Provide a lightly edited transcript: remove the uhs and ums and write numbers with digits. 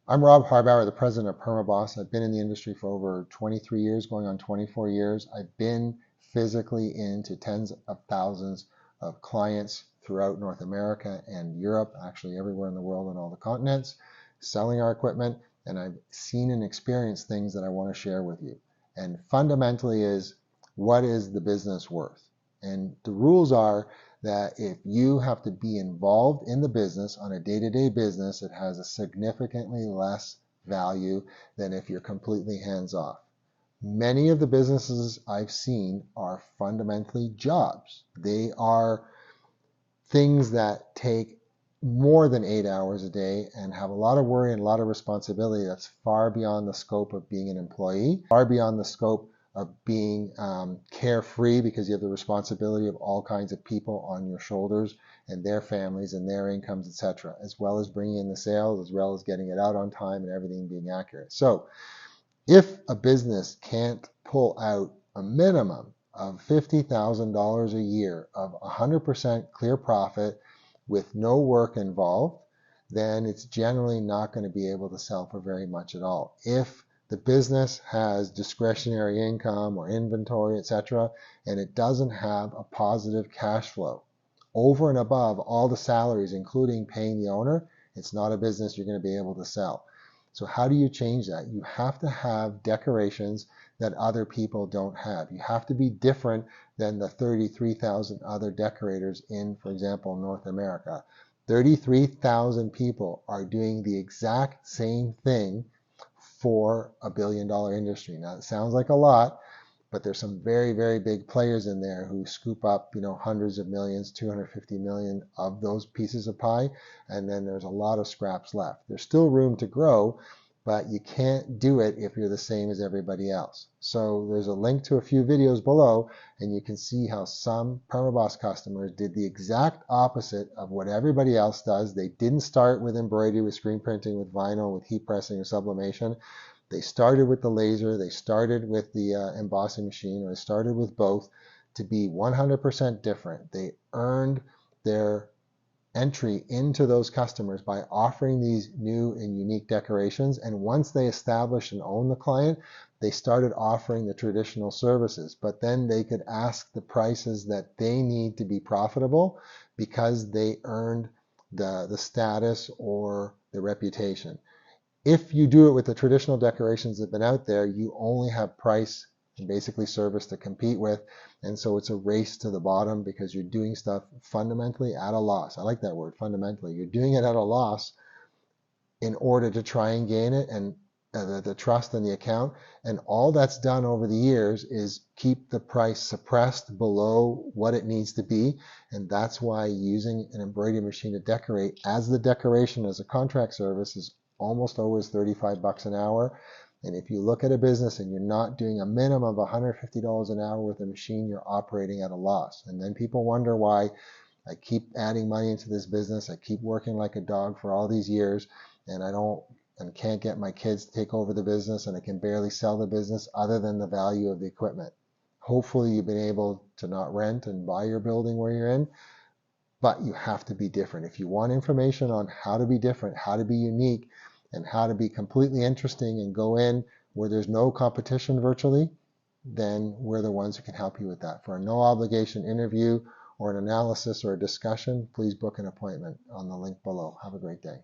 I'm Rob Harbauer, the president of Permaboss. I've been in the industry for over 23 years, going on 24 years. I've been physically into tens of thousands of clients throughout North America and Europe, actually everywhere in the world on all the continents, selling our equipment, and I've seen and experienced things that I want to share with you. And fundamentally is, what is the business worth? And the rules are that if you have to be involved in the business on a day-to-day business, it has a significantly less value than if you're completely hands-off. Many of the businesses I've seen are fundamentally jobs. They are things that take more than 8 hours a day and have a lot of worry and a lot of responsibility that's far beyond the scope of being an employee, far beyond the scope of being carefree, because you have the responsibility of all kinds of people on your shoulders and their families and their incomes, etc., as well as bringing in the sales, as well as getting it out on time and everything being accurate. So if a business can't pull out a minimum of $50,000 a year of 100% clear profit with no work involved, then it's generally not going to be able to sell for very much at all. If the business has discretionary income or inventory, etc., and it doesn't have a positive cash flow over and above all the salaries, including paying the owner, it's not a business you're going to be able to sell. So how do you change that? You have to have decorations that other people don't have. You have to be different than the 33,000 other decorators in, for example, North America. 33,000 people are doing the exact same thing for a billion-dollar industry. Now, it sounds like a lot, but there's some very, very big players in there who scoop up, hundreds of millions, 250 million of those pieces of pie, and then there's a lot of scraps left. There's still room to grow, but you can't do it if you're the same as everybody else. So there's a link to a few videos below, and you can see how some Permaboss customers did the exact opposite of what everybody else does. They didn't start with embroidery, with screen printing, with vinyl, with heat pressing or sublimation. They started with the laser, they started with the embossing machine, or they started with both to be 100% different. They earned their entry into those customers by offering these new and unique decorations. And once they established and owned the client, they started offering the traditional services. But then they could ask the prices that they need to be profitable because they earned the status or the reputation. If you do it with the traditional decorations that have been out there, you only have price and basically service to compete with. And so it's a race to the bottom because you're doing stuff fundamentally at a loss. I like that word, fundamentally. You're doing it at a loss in order to try and gain it and the trust in the account. And all that's done over the years is keep the price suppressed below what it needs to be. And that's why using an embroidery machine to decorate as the decoration as a contract service is almost always 35 bucks an hour. And if you look at a business and you're not doing a minimum of $150 an hour with a machine, you're operating at a loss. And then people wonder why I keep adding money into this business. I keep working like a dog for all these years, and can't get my kids to take over the business, and I can barely sell the business other than the value of the equipment. Hopefully you've been able to not rent and buy your building where you're in, but you have to be different. If you want information on how to be different, how to be unique, and how to be completely interesting and go in where there's no competition virtually, then we're the ones who can help you with that. For a no obligation interview or an analysis or a discussion, please book an appointment on the link below. Have a great day.